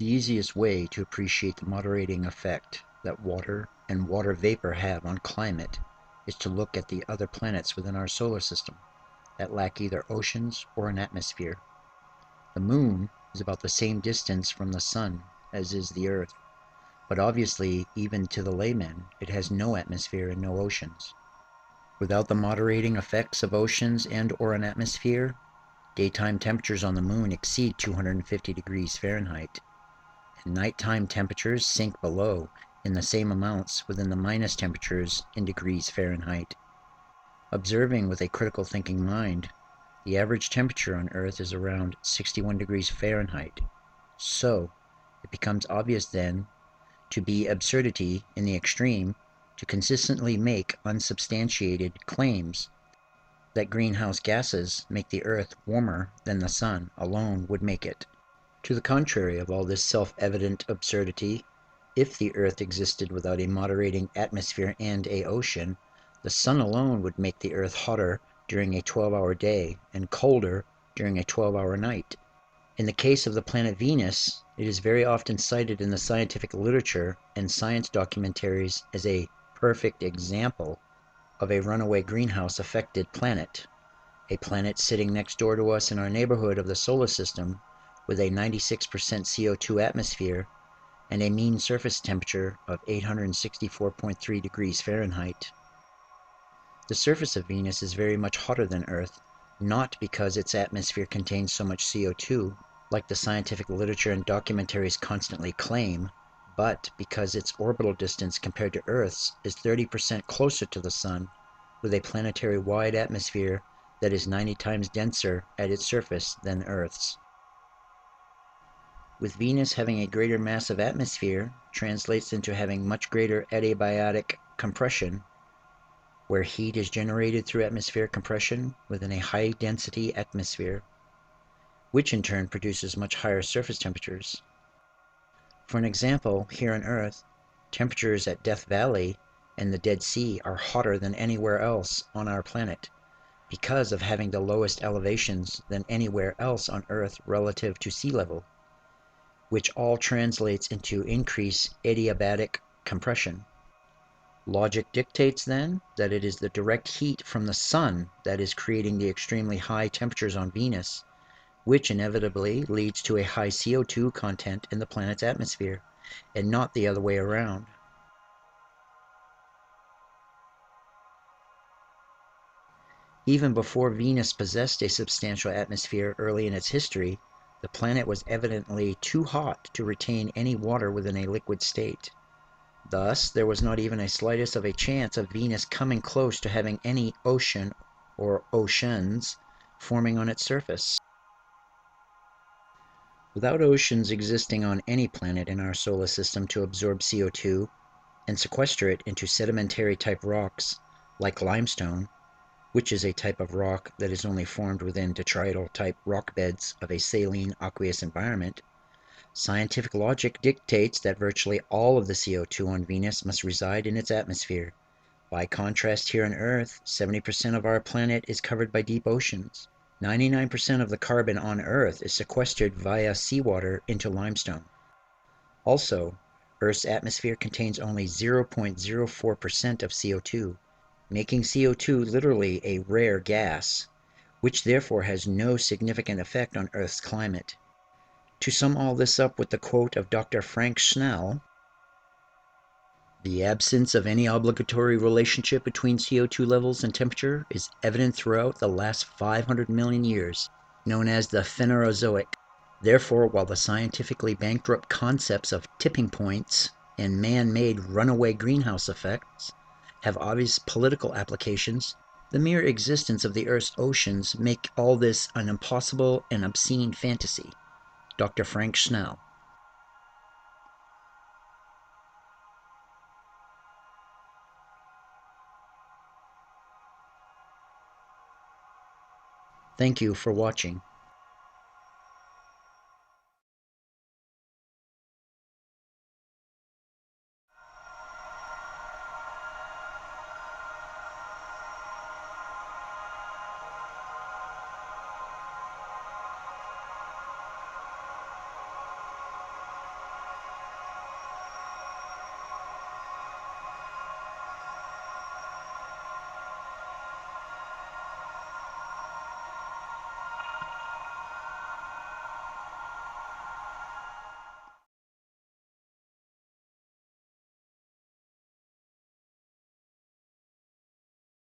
The easiest way to appreciate the moderating effect that water and water vapor have on climate is to look at the other planets within our solar system that lack either oceans or an atmosphere. The Moon is about the same distance from the Sun as is the Earth, but obviously, even to the layman, it has no atmosphere and no oceans. Without the moderating effects of oceans and or an atmosphere, daytime temperatures on the Moon exceed 250 degrees Fahrenheit, and nighttime temperatures sink below in the same amounts within the minus temperatures in degrees Fahrenheit. Observing with a critical thinking mind, the average temperature on Earth is around 61 degrees Fahrenheit. So, it becomes obvious then to be absurdity in the extreme to consistently make unsubstantiated claims that greenhouse gases make the Earth warmer than the Sun alone would make it. To the contrary of all this self-evident absurdity, if the Earth existed without a moderating atmosphere and a ocean, the Sun alone would make the Earth hotter during a 12-hour day and colder during a 12-hour night. In the case of the planet Venus, it is very often cited in the scientific literature and science documentaries as a perfect example of a runaway greenhouse-affected planet, a planet sitting next door to us in our neighborhood of the solar system with a 96% CO2 atmosphere and a mean surface temperature of 864.3 degrees Fahrenheit. The surface of Venus is very much hotter than Earth, not because its atmosphere contains so much CO2, like the scientific literature and documentaries constantly claim, but because its orbital distance compared to Earth's is 30% closer to the Sun, with a planetary-wide atmosphere that is 90 times denser at its surface than Earth's. With Venus having a greater mass of atmosphere translates into having much greater adiabatic compression, where heat is generated through atmospheric compression within a high-density atmosphere, which in turn produces much higher surface temperatures. For an example, here on Earth, temperatures at Death Valley and the Dead Sea are hotter than anywhere else on our planet, because of having the lowest elevations than anywhere else on Earth relative to sea level, which all translates into increased adiabatic compression. Logic dictates then that it is the direct heat from the Sun that is creating the extremely high temperatures on Venus, which inevitably leads to a high CO2 content in the planet's atmosphere, and not the other way around. Even before Venus possessed a substantial atmosphere early in its history, the planet was evidently too hot to retain any water within a liquid state. Thus, there was not even a slightest of a chance of Venus coming close to having any ocean or oceans forming on its surface. Without oceans existing on any planet in our solar system to absorb CO2 and sequester it into sedimentary type rocks like limestone, which is a type of rock that is only formed within detrital type rock beds of a saline aqueous environment, scientific logic dictates that virtually all of the CO2 on Venus must reside in its atmosphere. By contrast, here on Earth, 70% of our planet is covered by deep oceans. 99% of the carbon on Earth is sequestered via seawater into limestone. Also, Earth's atmosphere contains only 0.04% of CO2, making CO2 literally a rare gas, which therefore has no significant effect on Earth's climate. To sum all this up with the quote of Dr. Frank Schnell, "The absence of any obligatory relationship between CO2 levels and temperature is evident throughout the last 500 million years, known as the Phanerozoic. Therefore, while the scientifically bankrupt concepts of tipping points and man-made runaway greenhouse effects have obvious political applications, the mere existence of the Earth's oceans make all this an impossible and obscene fantasy." Dr. Frank Schnell. Thank you for watching.